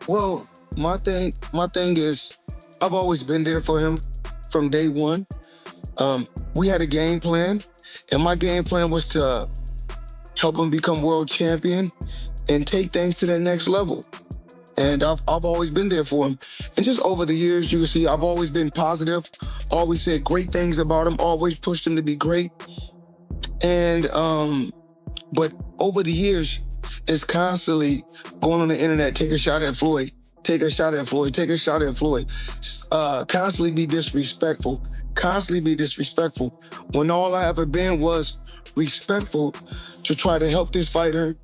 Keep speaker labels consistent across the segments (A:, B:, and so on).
A: Well, my thing is, I've always been there for him from day one. We had a game plan, and my game plan was to help him become world champion and take things to the next level. And I've always been there for him. And just over the years, you can see I've always been positive, always said great things about him, always pushed him to be great. And but over the years, it's constantly going on the internet, take a shot at Floyd, take a shot at Floyd, take a shot at Floyd. Constantly be disrespectful, constantly be disrespectful. When all I ever been was respectful to try to help this fighter.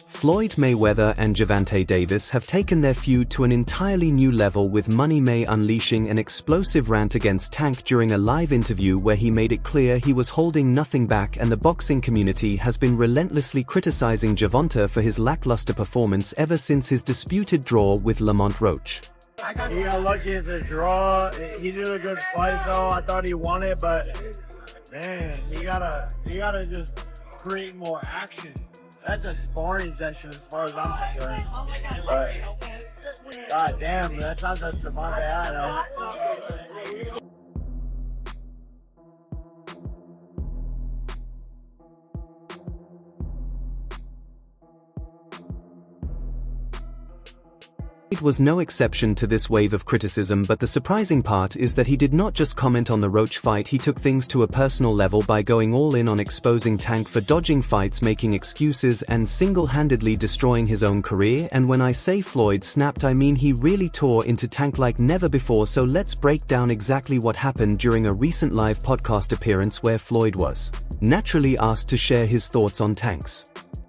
B: Floyd Mayweather and Gervonta Davis have taken their feud to an entirely new level, with Money May unleashing an explosive rant against Tank during a live interview where he made it clear he was holding nothing back, and the boxing community has been relentlessly criticizing Gervonta for his lackluster performance ever since his disputed draw with Lamont Roach.
C: He got lucky as a draw. He did a good fight though. I thought he won it, but man, he gotta just create more action. That's a sparring session as far as I'm concerned. But god damn, that's not the Devontae Adams.
B: It was no exception to this wave of criticism, but the surprising part is that he did not just comment on the Roach fight, he took things to a personal level by going all in on exposing Tank for dodging fights, making excuses, and single-handedly destroying his own career. And when I say Floyd snapped, I mean he really tore into Tank like never before. So let's break down exactly what happened during a recent live podcast appearance where Floyd was naturally asked to share his thoughts on Tank's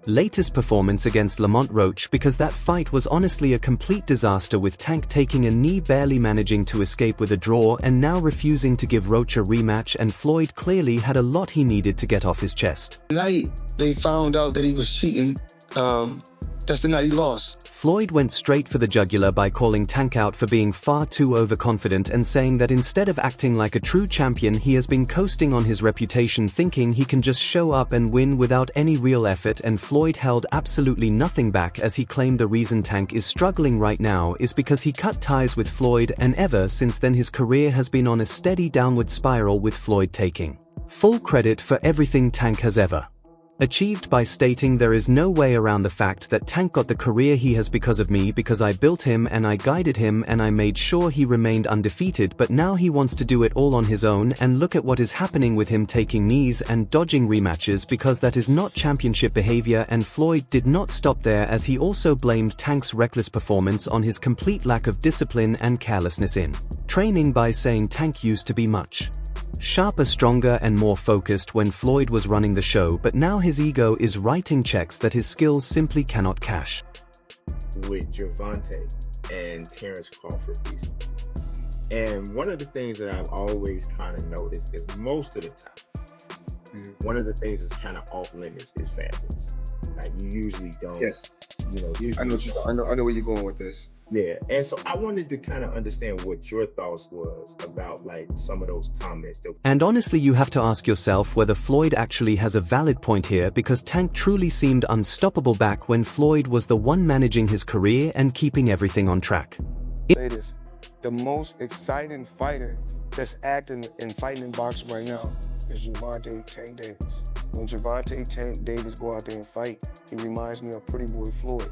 B: latest performance against Lamont Roach, because that fight was honestly a complete disaster, with Tank taking a knee, barely managing to escape with a draw, and now refusing to give Roach a rematch. And Floyd clearly had a lot he needed to get off his chest.
A: The night they found out that he was cheating, that's the night he lost.
B: Floyd went straight for the jugular by calling Tank out for being far too overconfident and saying that instead of acting like a true champion, he has been coasting on his reputation, thinking he can just show up and win without any real effort. And Floyd held absolutely nothing back as he claimed the reason Tank is struggling right now is because he cut ties with Floyd, and ever since then his career has been on a steady downward spiral, with Floyd taking full credit for everything Tank has ever achieved by stating there is no way around the fact that Tank got the career he has because of me, because I built him and I guided him and I made sure he remained undefeated. But now he wants to do it all on his own, and look at what is happening with him taking knees and dodging rematches, because that is not championship behavior. And Floyd did not stop there, as he also blamed Tank's reckless performance on his complete lack of discipline and carelessness in training, by saying Tank used to be much sharper, stronger, and more focused when Floyd was running the show, but now his ego is writing checks that his skills simply cannot cash.
D: With Gervonta and Terrence Crawford recently. And one of the things that I've always kind of noticed is most of the time, one of the things that's kind of off limits is families. Like, you usually don't.
A: Yes.
D: Usually
A: I know where you're going with this.
D: Yeah, and so I wanted to kind of understand what your thoughts was about like some of those comments.
B: And honestly, you have to ask yourself whether Floyd actually has a valid point here, because Tank truly seemed unstoppable back when Floyd was the one managing his career and keeping everything on track.
A: Say this, the most exciting fighter that's acting and fighting in boxing right now is Gervonta Tank Davis. When Gervonta Tank Davis go out there and fight, he reminds me of Pretty Boy Floyd.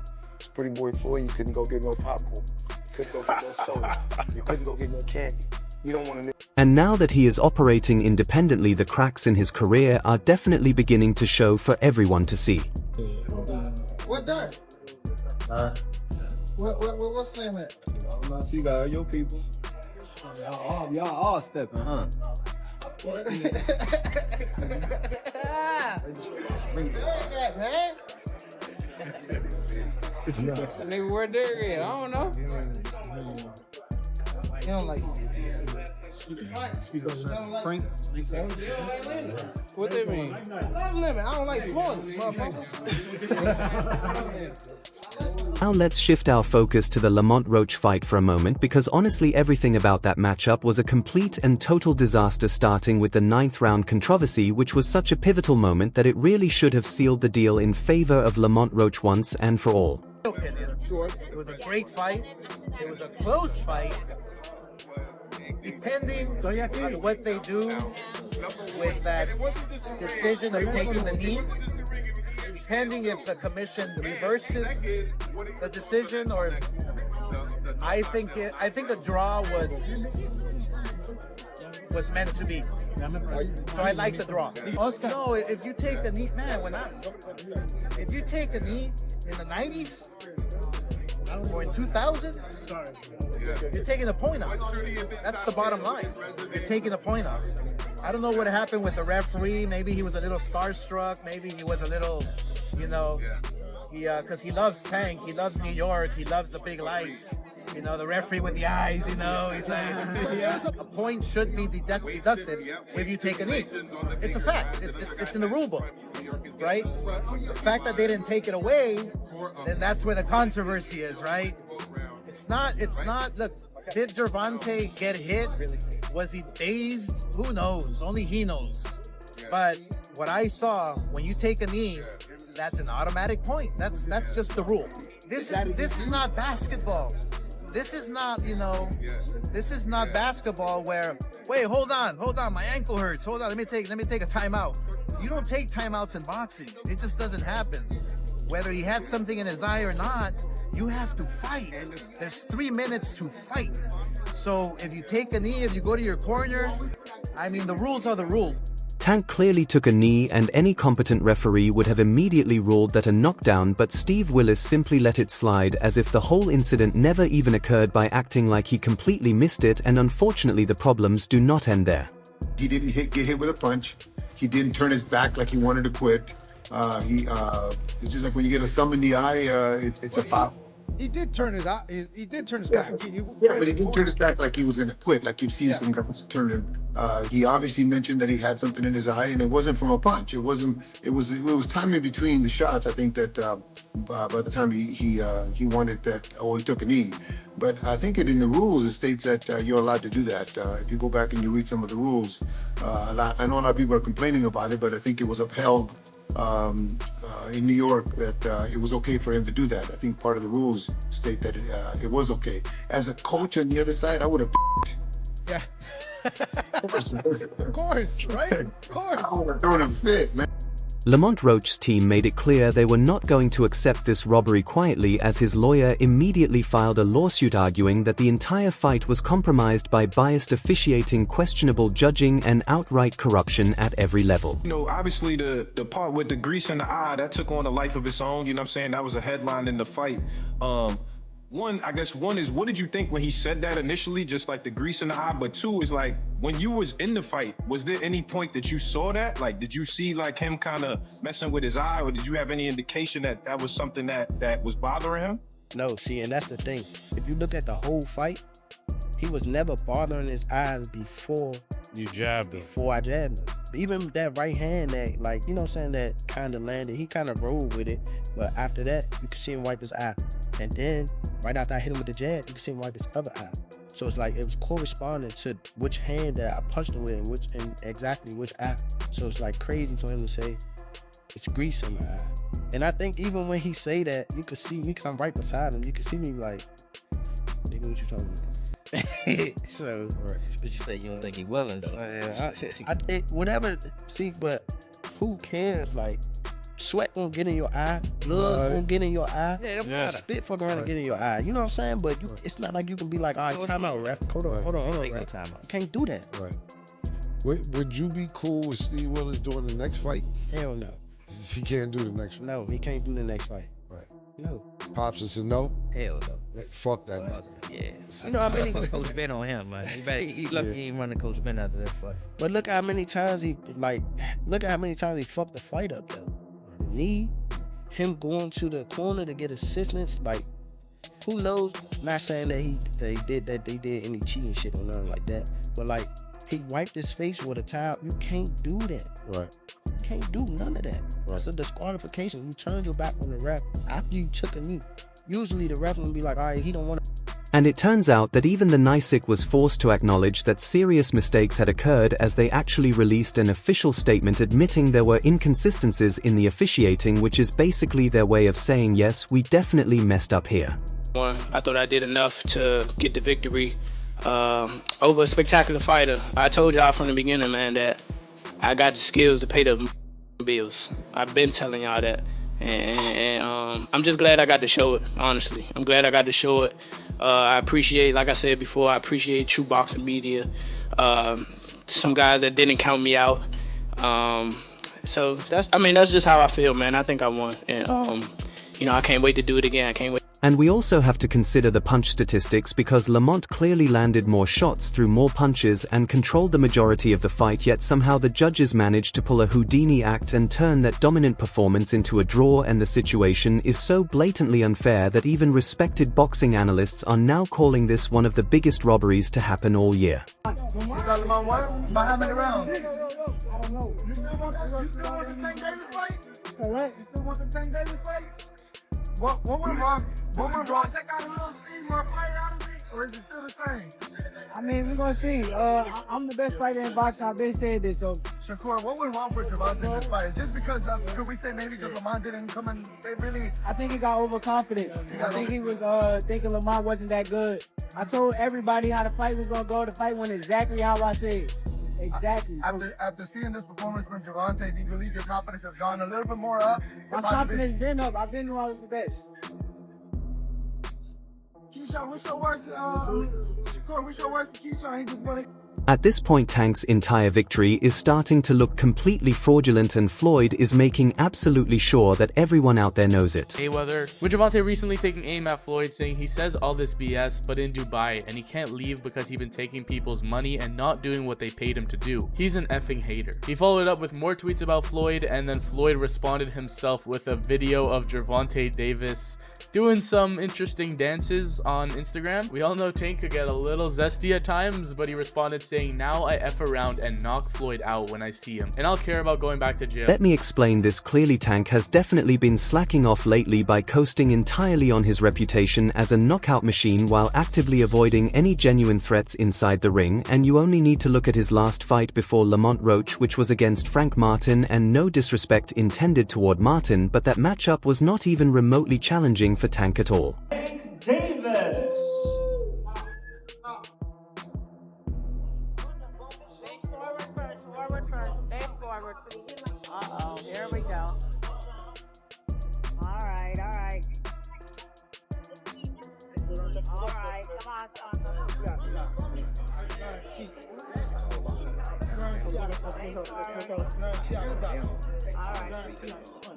A: Pretty Boy Floyd, you couldn't go get no popcorn, you couldn't go get no soda, you couldn't go get no candy. You don't want to.
B: And now that he is operating independently, the cracks in his career are definitely beginning to show for everyone to see.
E: What that? What's name at?
F: I'm not see you your people. Y'all all stepping, huh?
E: Man.
F: Nigga, where Derek at? I don't know.
E: You don't like
F: Frank. What they mean?
E: Love limit. I don't like Floyd, motherfucker.
B: Now let's shift our focus to the Lamont Roach fight for a moment, because honestly everything about that matchup was a complete and total disaster, starting with the 9th round controversy, which was such a pivotal moment that it really should have sealed the deal in favor of Lamont Roach once and for all.
G: opinion. Sure. It was a great fight. It was a close fight. Depending on what they do with that decision of taking the knee, depending if the commission reverses the decision, or I think a draw was meant to be. So I like the draw. No, if you take a knee, man, if you take a knee in the 90s or in 2000, you're taking a point off. That's the bottom line. You're taking a point off. I don't know what happened with the referee. Maybe he was a little starstruck. Maybe he was a little, because he loves Tank. He loves New York. He loves the big lights. The referee with the eyes, he's like, a point should be deducted if you take a knee. It's a fact. It's in the rule book, right? The fact that they didn't take it away, then that's where the controversy is, right? It's not, look, did Gervonta get hit? Was he dazed? Who knows? Only he knows. But what I saw, when you take a knee, that's an automatic point. That's just the rule. This is not basketball. This is not, this is not basketball where, wait, hold on, my ankle hurts. Hold on, let me take a timeout. You don't take timeouts in boxing. It just doesn't happen. Whether he had something in his eye or not, you have to fight. There's 3 minutes to fight. So if you take a knee, if you go to your corner, the rules are the rules.
B: Tank clearly took a knee, and any competent referee would have immediately ruled that a knockdown, but Steve Willis simply let it slide as if the whole incident never even occurred by acting like he completely missed it, and unfortunately the problems do not end there.
H: He didn't get hit with a punch. He didn't turn his back like he wanted to quit. It's just like when you get a thumb in the eye, it's a foul.
E: He did turn his eye. He did turn his back.
H: But he didn't turn his back like he was going to quit, like you've seen some guys turn. He obviously mentioned that he had something in his eye, and it wasn't from a punch. It was timing between the shots. I think that by the time he wanted that, he took a knee. But I think in the rules it states that you're allowed to do that. If you go back and you read some of the rules, I know a lot of people are complaining about it, but I think it was upheld in New York that it was okay for him to do that. I think part of the rules state that it was okay. As a coach on the other side, I would have.
E: Yeah. Of course, right? Of course.
H: I would have thrown a fit, man.
B: Lamont Roach's team made it clear they were not going to accept this robbery quietly, as his lawyer immediately filed a lawsuit arguing that the entire fight was compromised by biased officiating, questionable judging, and outright corruption at every level.
I: Obviously the part with the grease in the eye, that took on a life of its own, that was a headline in the fight. One is, what did you think when he said that initially, just like the grease in the eye? But two is like, when you was in the fight, was there any point that you saw that? Like, did you see like him kind of messing with his eye, or did you have any indication that was something that was bothering him?
J: No, see, and that's the thing. If you look at the whole fight, he was never bothering his eyes before
K: you jabbed him.
J: Before I jabbed him. Even that right hand that, that kind of landed, he kind of rolled with it. But after that, you can see him wipe his eye. And then, right after I hit him with the jab, you can see him wipe his other eye. So it's like, it was corresponding to which hand that I punched him with and exactly which eye. So it's like crazy for him to say, it's grease in my eye. And I think even when he say that, you could see me, because I'm right beside him, you can see me like, nigga, what you talking about? So,
K: right. But you say you don't think he willing though.
J: I think whatever. See, but who cares? Like, sweat gonna get in your eye, blood gonna get in your eye.
K: Yeah.
J: Spit fuck around and get in your eye. You know what I'm saying? But it's not like you can be like, all right, time out, ref. Hold on, ref.
K: Time out.
J: You can't do that.
L: Right. Would you be cool with Steve Willis doing the next fight?
J: Hell no.
L: He can't do the next fight.
J: No, he can't do the next fight.
L: Right.
J: No.
L: Pops said no.
K: Hell no.
L: Fuck that nigga.
K: Yeah.
J: You know how many
K: Coach Ben on him, man. He lucky he ain't running Coach Ben after that fight.
J: But look how many times he fucked the fight up though. The knee, him going to the corner to get assistance, like who knows? Not saying that they did any cheating shit or nothing like that. But like he wiped his face with a towel. You can't do that.
L: Right.
J: You can't do none of that. Right. That's a disqualification. You turn your back on the ref after you took a knee. Usually the ref will be like, all right, he don't want to.
B: And it turns out that even the NYSIC was forced to acknowledge that serious mistakes had occurred, as they actually released an official statement admitting there were inconsistencies in the officiating, which is basically their way of saying, yes, we definitely messed up here.
M: I thought I did enough to get the victory over a spectacular fighter. I told y'all from the beginning, man, that I got the skills to pay the bills. I've been telling y'all that. And I'm just glad I got to show it, honestly. I'm glad I got to show it. I appreciate, like I said before, I appreciate True Boxing Media. Some guys that didn't count me out. So that's just how I feel, man. I think I won. And I can't wait to do it again. I can't wait.
B: And we also have to consider the punch statistics, because Lamont clearly landed more shots through more punches and controlled the majority of the fight, yet somehow the judges managed to pull a Houdini act and turn that dominant performance into a draw, and the situation is so blatantly unfair that even respected boxing analysts are now calling this one of the biggest robberies to happen all year.
A: By how many rounds? I don't know. You still want the Tank Davis fight? Correct. You still want the Tank Davis fight? What went wrong? What went wrong? Take out a little steam or fire out of it, or is it still the same?
C: I mean, we're gonna see. I'm the best fighter in boxing. I've been saying this. So,
A: Shakur, what went wrong for Gervonta in this fight? Just because could we say maybe because Lamont didn't come in? They really.
C: I think he got overconfident. I think he was thinking Lamont wasn't that good. I told everybody how the fight was gonna go. The fight went exactly how I said. Exactly.
A: After seeing this performance from Gervonta, do you believe your confidence has gone a little bit more up?
C: My confidence been up. I've been knew I was the best.
A: Keyshawn, what's your worst? What's your worst for Keyshawn? He just wanted.
B: At this point, Tank's entire victory is starting to look completely fraudulent, and Floyd is making absolutely sure that everyone out there knows it.
N: Mayweather, with Gervonta recently taking aim at Floyd, saying he says all this BS but in Dubai, and he can't leave because he's been taking people's money and not doing what they paid him to do. He's an effing hater. He followed up with more tweets about Floyd, and then Floyd responded himself with a video of Gervonta Davis doing some interesting dances on Instagram. We all know Tank could get a little zesty at times, but he responded saying, now I F around and knock Floyd out when I see him, and I'll care about going back to jail.
B: Let me explain this clearly. Tank has definitely been slacking off lately by coasting entirely on his reputation as a knockout machine while actively avoiding any genuine threats inside the ring, and you only need to look at his last fight before Lamont Roach, which was against Frank Martin, and no disrespect intended toward Martin, but that matchup was not even remotely challenging for Tank at all.
O: Davis.
P: Uh-oh, here we go. All right. All right, come on.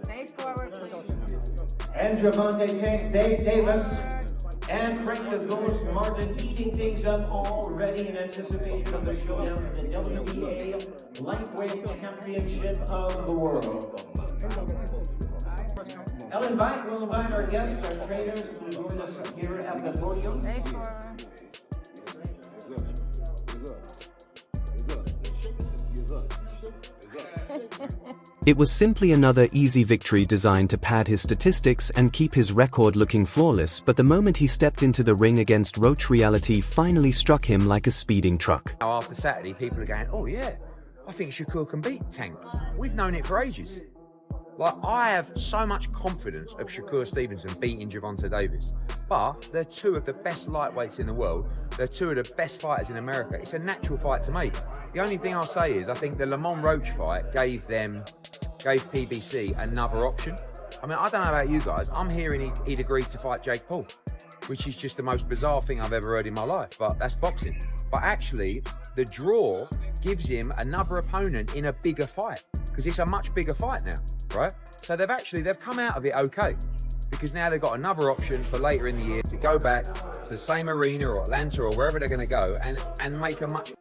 P: Face forward, please.
O: And Gervonta Tank Davis and Frank the Ghost Martin heating things up already in anticipation of the showdown in the WBA Lightweight Championship of the World. We'll invite our guests, our trainers, to join us here at the podium.
B: It was simply another easy victory designed to pad his statistics and keep his record looking flawless, but the moment he stepped into the ring against Roach, reality finally struck him like a speeding truck.
Q: Now after Saturday, people are going, oh yeah, I think Shakur can beat Tank. We've known it for ages. Like, I have so much confidence of Shakur Stevenson beating Gervonta Davis, but they're two of the best lightweights in the world. They're two of the best fighters in America. It's a natural fight to make. The only thing I'll say is I think the Lamont Roach fight gave PBC another option. I mean, I don't know about you guys. I'm hearing he'd agreed to fight Jake Paul, which is just the most bizarre thing I've ever heard in my life, but that's boxing. But actually, the draw gives him another opponent in a bigger fight, because it's a much bigger fight now, right? So they've come out of it okay, because now they've got another option for later in the year to go back to the same arena or Atlanta or wherever they're going to go and make a much...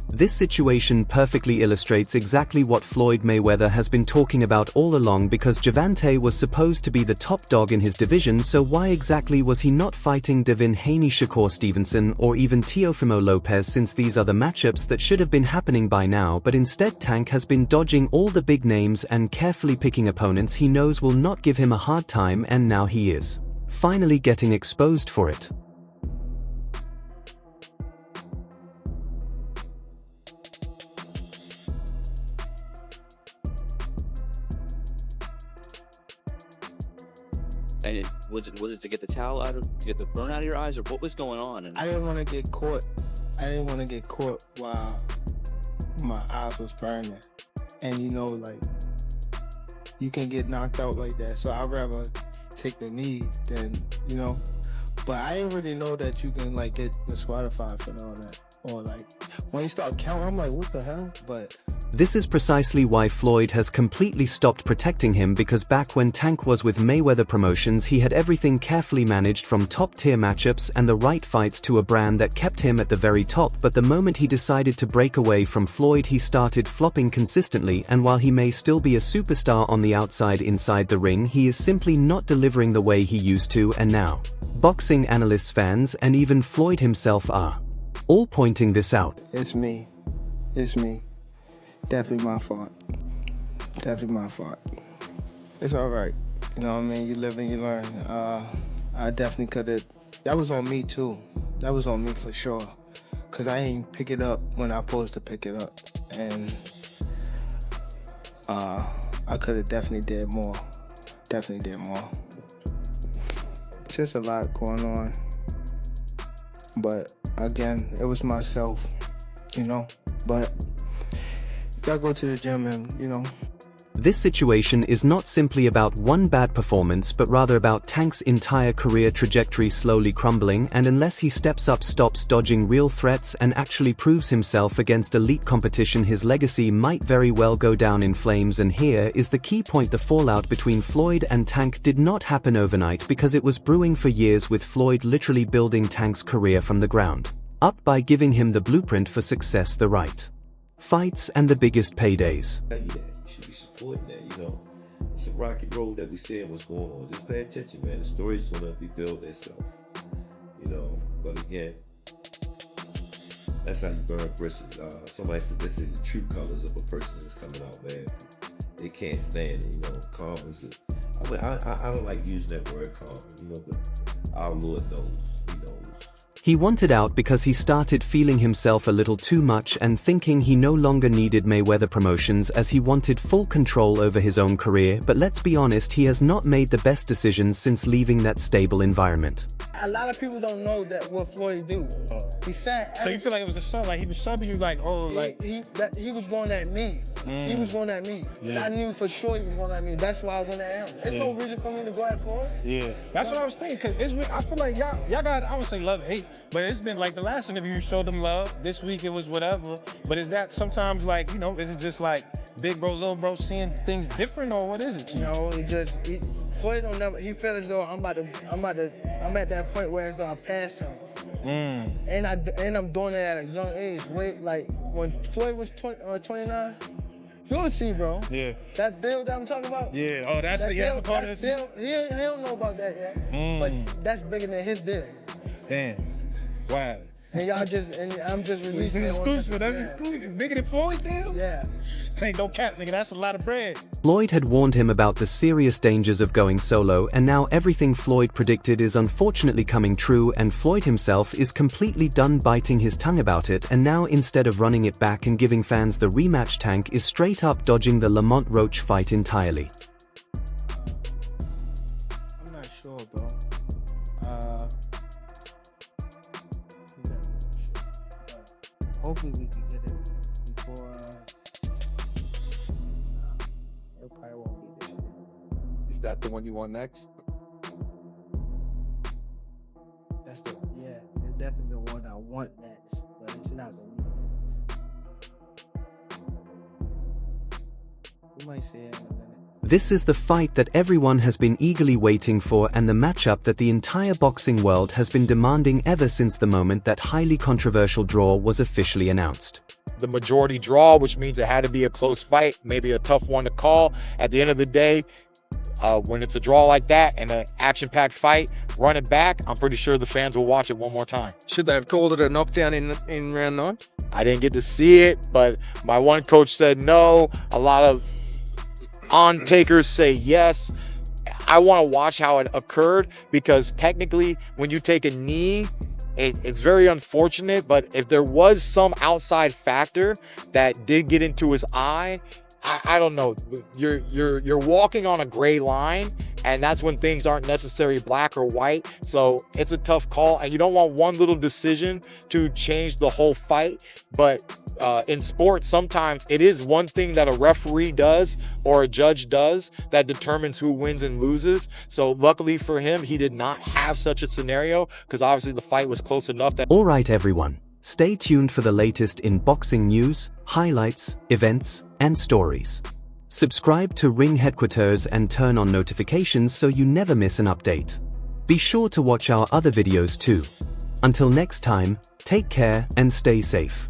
B: This situation perfectly illustrates exactly what Floyd Mayweather has been talking about all along, because Gervonta was supposed to be the top dog in his division, so why exactly was he not fighting Devin Haney, Shakur Stevenson, or even Teofimo Lopez, since these are the matchups that should have been happening by now? But instead, Tank has been dodging all the big names and carefully picking opponents he knows will not give him a hard time, and now he is finally getting exposed for it.
R: Was it to get the towel out of, to get the burn out of your eyes, or what was going on? And
J: I didn't want to get caught. I didn't want to get caught while my eyes was burning. And you know, like, you can get knocked out like that. So I'd rather take the knee than, you know. But I didn't really know that you can like get disqualified for all that. Or like, when you start counting, I'm like, what the hell? But
B: This is precisely why Floyd has completely stopped protecting him, because back when Tank was with Mayweather Promotions he had everything carefully managed, from top-tier matchups and the right fights to a brand that kept him at the very top. But the moment he decided to break away from Floyd, he started flopping consistently, and while he may still be a superstar on the outside, inside the ring he is simply not delivering the way he used to. And now, boxing analysts, fans, and even Floyd himself are all pointing this out.
J: it's me. It's me. Definitely my fault. Definitely my fault. It's all right. You know what I mean? You live and you learn. I definitely could have. That was on me too. That was on me for sure. Cause I ain't pick it up when I supposed to pick it up, and I could have definitely did more. Definitely did more. Just a lot going on. But again, it was myself, you know. But gotta go to the gym and, you know.
B: This situation is not simply about one bad performance, but rather about Tank's entire career trajectory slowly crumbling, and unless he steps up, stops dodging real threats, and actually proves himself against elite competition, his legacy might very well go down in flames. And here is the key point: the fallout between Floyd and Tank did not happen overnight, because it was brewing for years, with Floyd literally building Tank's career from the ground up by giving him the blueprint for success, the right fights, and the biggest paydays.
S: Should be supporting that, you know. It's a rocky road that we said what's going on. Just pay attention, man. The story's gonna rebuild itself, you know. But again, that's how you burn bridges. Somebody said this is the true colors of a person that's coming out, man. They can't stand it, you know. Calm is I don't like using that word, calm, you know, but our Lord knows, he knows.
B: He wanted out because he started feeling himself a little too much and thinking he no longer needed Mayweather Promotions, as he wanted full control over his own career. But let's be honest, he has not made the best decisions since leaving that stable environment.
J: A lot of people don't know that what Floyd do. He said.
I: So you feel like it was the son, like he was subbing you, like, oh, like
J: he was going at me. He was going at me.
I: Yeah.
J: I knew for sure he was going at me. That's why I went at him. There's no reason for me to go at Floyd.
I: Yeah, that's what I was thinking. Cause I feel like y'all got, I would say love, hate, but it's been like the last interview you showed them love. This week it was whatever. But is that sometimes like, you know, is it just like big bro, little bro seeing things different, or what is it?
J: No, Floyd don't never. He felt as though I'm at that point where it's gonna pass him. And I'm doing it at a young age. Like when Floyd was 29. You'll see, bro.
I: Yeah.
J: That deal that I'm talking about?
I: Yeah. Oh, that's a part of
J: this. He don't know about that yet. But that's bigger than his deal.
I: Damn. Wow.
J: And I'm just releasing it.
I: Exclusive. That's exclusive. Bigger than Floyd deal?
J: Yeah.
I: Ain't no cap, nigga. That's a lot of bread.
B: Floyd had warned him about the serious dangers of going solo, and now everything Floyd predicted is unfortunately coming true, and Floyd himself is completely done biting his tongue about it. And now, instead of running it back and giving fans the rematch, Tank is straight up dodging the Lamont Roach fight entirely.
J: I'm not sure, bro. Hopefully we can get it before. It probably won't be this year.
T: Is that the one you want next?
J: It's definitely the one I want next, but it's not the one next. We might see it in a minute.
B: This is the fight that everyone has been eagerly waiting for, and the matchup that the entire boxing world has been demanding ever since the moment that highly controversial draw was officially announced.
U: The majority draw, which means it had to be a close fight, maybe a tough one to call. At the end of the day, when it's a draw like that and an action-packed fight, run it back, I'm pretty sure the fans will watch it one more time.
T: Should they have called it a knockdown in round 9?
U: I didn't get to see it, but my one coach said no. A lot of on-takers say yes. I want to watch how it occurred, because technically when you take a knee, it's very unfortunate, but if there was some outside factor that did get into his eye, I don't know. You're walking on a gray line, and that's when things aren't necessarily black or white. So it's a tough call, and you don't want one little decision to change the whole fight. But in sports, sometimes it is one thing that a referee does or a judge does that determines who wins and loses. So luckily for him, he did not have such a scenario, because obviously the fight was close enough that.
B: All right, everyone. Stay tuned for the latest in boxing news, highlights, events, and stories. Subscribe to Ring Headquarters and turn on notifications so you never miss an update. Be sure to watch our other videos too. Until next time, take care and stay safe.